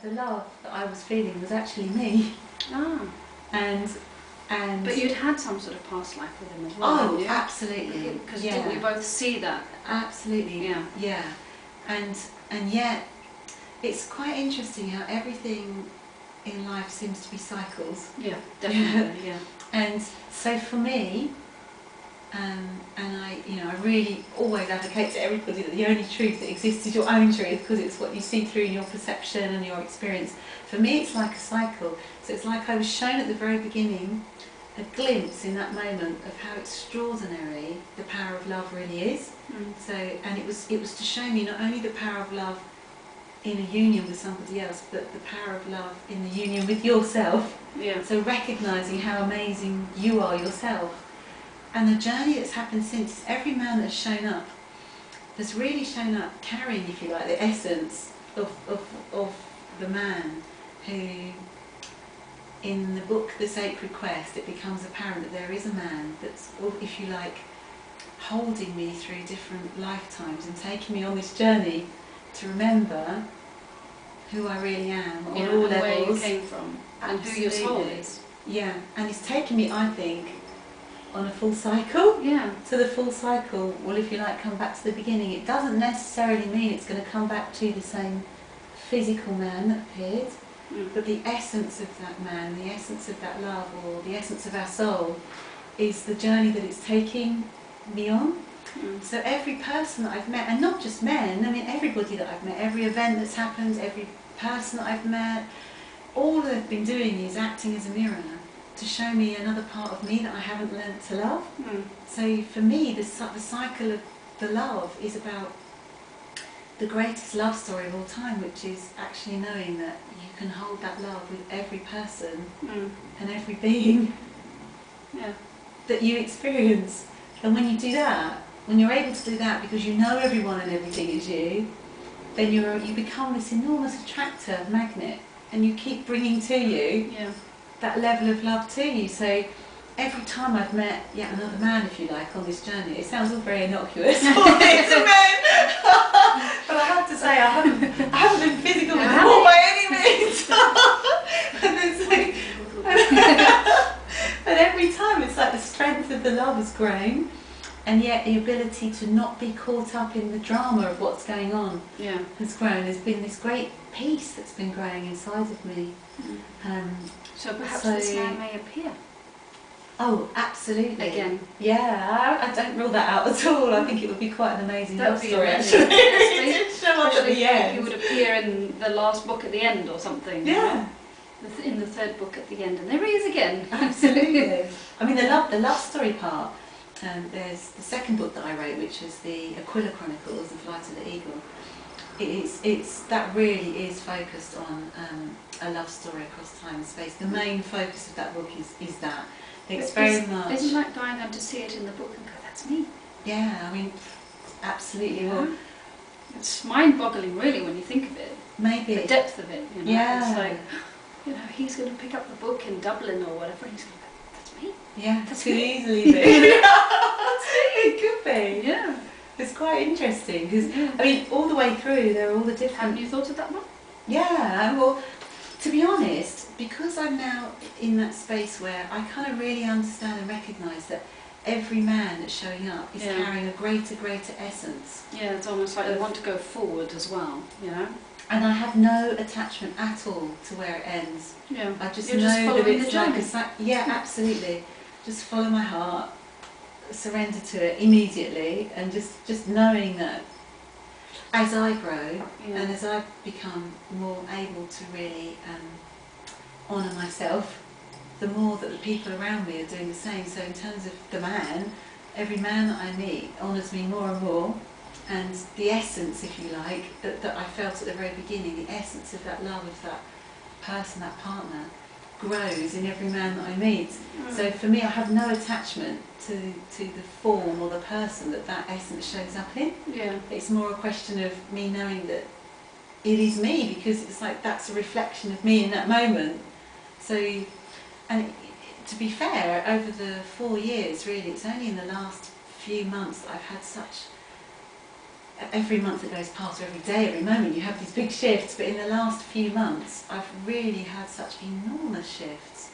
the love that I was feeling was actually me. Ah. And But you'd had some sort of past life with him as well. Oh, absolutely. Because didn't you both see that? Absolutely. Yeah. Yeah. And yet, it's quite interesting how everything in life seems to be cycles. Yeah, definitely. Yeah. And so for me, and I really always advocate to everybody that the only truth that exists is your own truth, because it's what you see through your perception and your experience. For me, it's like a cycle. So it's like I was shown at the very beginning a glimpse in that moment of how extraordinary the power of love really is. So, and it was to show me not only the power of love in a union with somebody else, but the power of love in the union with yourself. Yeah. So recognising how amazing you are yourself. And the journey that's happened since, every man that's shown up has really shown up carrying, if you like, the essence of the man who, in the book The Sacred Quest, it becomes apparent that there is a man that's, if you like, holding me through different lifetimes and taking me on this journey to remember who I really am on all levels. Where you came from. And who your soul is. Yeah, and it's taken me, I think, on a full cycle. Yeah. So the full cycle will, if you like, come back to the beginning. It doesn't necessarily mean it's going to come back to the same physical man that appeared, but the essence of that man, the essence of that love, or the essence of our soul, is the journey that it's taking me on. So every person that I've met, and not just men, I mean everybody that I've met, every event that's happened, every person that I've met, all they've been doing is acting as a mirror to show me another part of me that I haven't learnt to love. So for me, the cycle of the love is about the greatest love story of all time, which is actually knowing that you can hold that love with every person and every being that you experience. And when you do that, when you're able to do that because you know everyone and everything is you, then you become this enormous attractor, magnet, and you keep bringing to you that level of love to you. So every time I've met yet another man, if you like, on this journey, it sounds all very innocuous for men, but I have to say I haven't been physical with them all by any means. But every time it's like the strength of the love has grown, and yet the ability to not be caught up in the drama of what's going on has grown. There's been this great peace that's been growing inside of me. So perhaps this man may appear. Oh, absolutely. Again. Yeah, I don't rule that out at all. I think it would be quite an amazing love story, actually. It show up at the end. He would appear in the last book at the end or something. Yeah. In the third book at the end, and there he is again. Absolutely. I mean, the love story part. There's the second book that I wrote, which is the Aquila Chronicles, The Flight of the Eagle. It's that really is focused on a love story across time and space. The main focus of that book is that. It's very much. Isn't that going on to see it in the book and go, that's me? Yeah, I mean, absolutely. Well, it's mind-boggling, really, when you think of it. Maybe the depth of it. You know? Yeah. It's like, he's going to pick up the book in Dublin or whatever, and he's going to go, that's me. Yeah, that's could me. easily be. It could be. Yeah. It's quite interesting because I mean, all the way through there are all the different. Haven't you thought of that one? Yeah. Well, to be honest, because I'm now in that space where I kind of really understand and recognise that every man that's showing up is carrying a greater essence. Yeah, it's almost like they want to go forward as well, you know. And I have no attachment at all to where it ends. Yeah. I just You're know that it's like a absolutely. Just follow my heart, surrender to it immediately, and just knowing that as I grow and as I become more able to really honour myself, the more that the people around me are doing the same. So in terms of the man, every man that I meet honours me more and more, and the essence, if you like, that I felt at the very beginning, the essence of that love of that person, that partner, grows in every man that I meet. So for me, I have no attachment to the form or the person that essence shows up in. Yeah. It's more a question of me knowing that it is me, because it's like that's a reflection of me in that moment. So, and to be fair, over the 4 years, really, it's only in the last few months that I've had such every month that goes past, or every day, every moment, you have these big shifts. But in the last few months, I've really had such enormous shifts.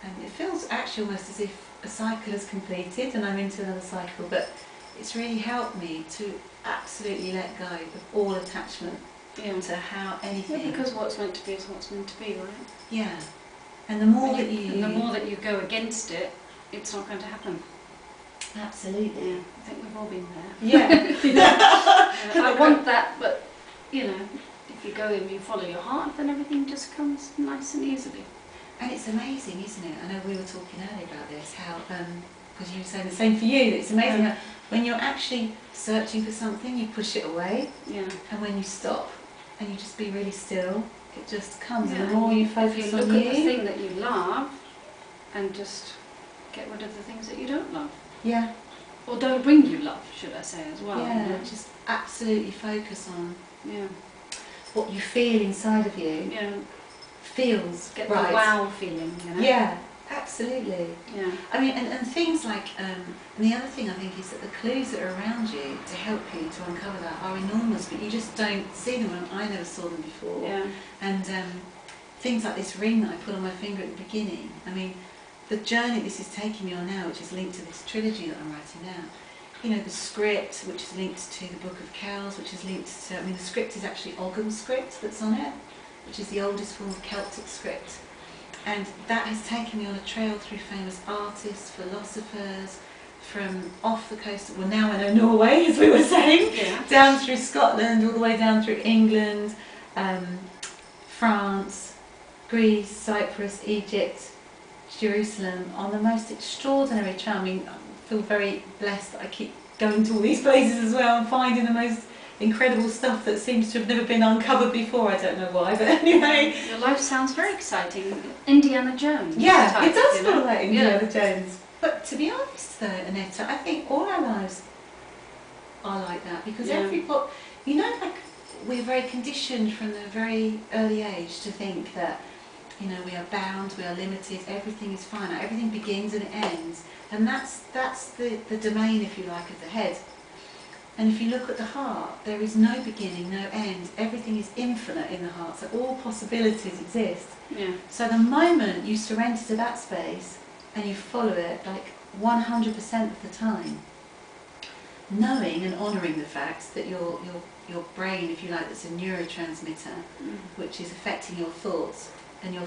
And it feels actually almost as if a cycle has completed and I'm into another cycle. But it's really helped me to absolutely let go of all attachment to how anything. Yeah, because what's meant to be is what's meant to be, right? Yeah. And the more that you... And the more that you go against it, it's not going to happen. Absolutely. Yeah, I think we've all been there. Yeah. I want that, but, you know, if you go and you follow your heart, then everything just comes nice and easily. And it's amazing, isn't it? I know we were talking earlier about this, how, because you were saying the same for you, that it's amazing how when you're actually searching for something, you push it away. Yeah. And when you stop and you just be really still, it just comes. Yeah. And the more you focus if you on look at the thing that you love and just get rid of the things that you don't love. Yeah. Or don't bring you love, should I say, as well. Yeah, you know? just absolutely focus on yeah. what you feel inside of you. Yeah. Feels Get right. the wow feeling, you know? Yeah, absolutely. Yeah. I mean, and things like, and the other thing I think is that the clues that are around you to help you to uncover that are enormous, but you just don't see them, and I never saw them before. Yeah. And things like this ring that I put on my finger at the beginning, I mean, the journey this is taking me on now, which is linked to this trilogy that I'm writing now, you know, the script, which is linked to the Book of Kells, which is linked to, I mean, the script is actually Ogham script that's on it, which is the oldest form of Celtic script. And that has taken me on a trail through famous artists, philosophers, from off the coast, well now I know Norway, as we were saying, down through Scotland, all the way down through England, France, Greece, Cyprus, Egypt, Jerusalem, on the most extraordinary trail. I mean, I feel very blessed that I keep going to all these places as well and finding the most incredible stuff that seems to have never been uncovered before. I don't know why, but anyway. Your life sounds very exciting. Indiana Jones. Yeah, type, it does you feel know? like Indiana Jones. But to be honest though, Anette, I think all our lives are like that, because everybody, you know, like we're very conditioned from a very early age to think that, you know, we are bound, we are limited, everything is finite, everything begins and it ends. And that's the domain, if you like, of the head. And if you look at the heart, there is no beginning, no end. Everything is infinite in the heart, so all possibilities exist. Yeah. So the moment you surrender to that space and you follow it like 100% of the time, knowing and honouring the fact that your brain, if you like, that's a neurotransmitter, which is affecting your thoughts, and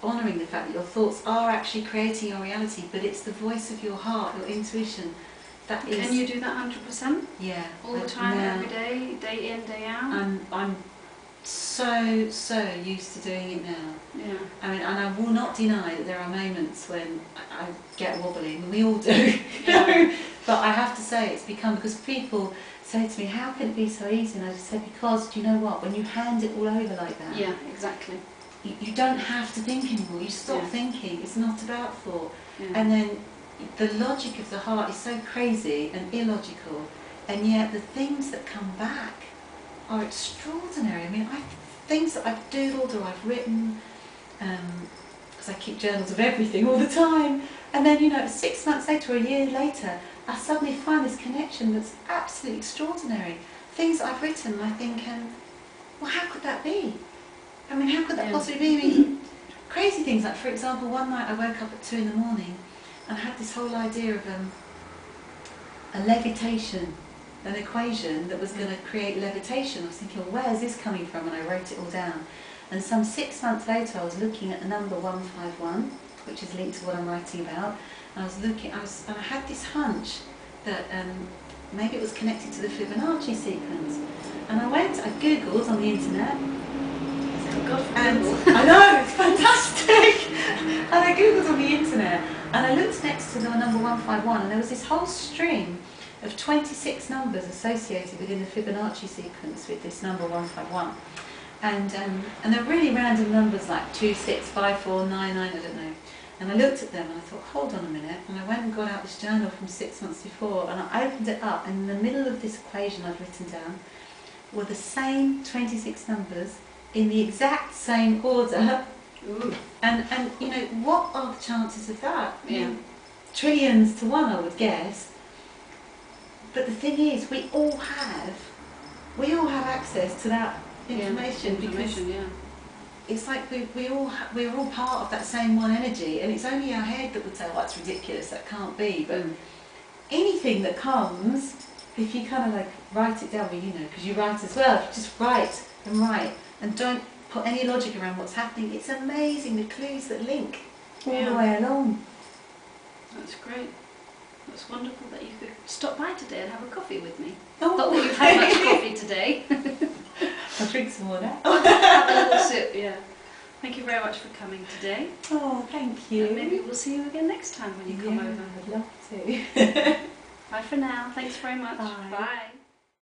honouring the fact that your thoughts are actually creating your reality, but it's the voice of your heart, your intuition. That is. Can you do that 100%? Yeah. All the time, every day, day in, day out? I'm so used to doing it now. Yeah. I mean, and I will not deny that there are moments when I get wobbly, and we all do. But I have to say it's become, because people say to me, how can it be so easy? And I just say, because, do you know what, when you hand it all over like that, yeah, exactly. You don't have to think anymore, you stop thinking, it's not about thought. And then the logic of the heart is so crazy and illogical, and yet the things that come back are extraordinary. I mean, things that I've doodled or I've written, because I keep journals of everything all the time, and then, you know, 6 months later or a year later, I suddenly find this connection that's absolutely extraordinary. Things that I've written, I think, well, how could that be? I mean, how could that possibly be? I mean, crazy things, like, for example, one night I woke up at 2 in the morning and had this whole idea of a levitation, an equation that was going to create levitation. I was thinking, well, where's this coming from? And I wrote it all down. And some 6 months later, I was looking at the number 151, which is linked to what I'm writing about. And I had this hunch that maybe it was connected to the Fibonacci sequence. And I googled on the internet. And I know, it's fantastic! And I googled on the internet, and I looked next to the number 151, and there was this whole string of 26 numbers associated within the Fibonacci sequence with this number 151. And they're really random numbers like 2, 6, 5, 4, 9, 9, I don't know. And I looked at them and I thought, hold on a minute, and I went and got out this journal from 6 months before, and I opened it up, and in the middle of this equation I've written down were the same 26 numbers in the exact same order. Ooh. And you know, what are the chances of that? Yeah. Trillions to one, I would guess. But the thing is, we all have we all have access to that information, because yeah. it's like we're all part of that same one energy, and it's only our head that would say, "Oh, that's ridiculous, that can't be." But anything that comes, if you kind of like write it down, well, you know, because you write as well, if you just write and don't put any logic around what's happening, it's amazing the clues that link all the way along. That's great. That's wonderful that you could stop by today and have a coffee with me. Oh. Not that you've had much coffee today. I'll drink some more now. Have a little sip, yeah. Thank you very much for coming today. Oh, thank you. And maybe we'll see you again next time when you come over. I'd love to. Bye for now. Thanks very much. Bye. Bye.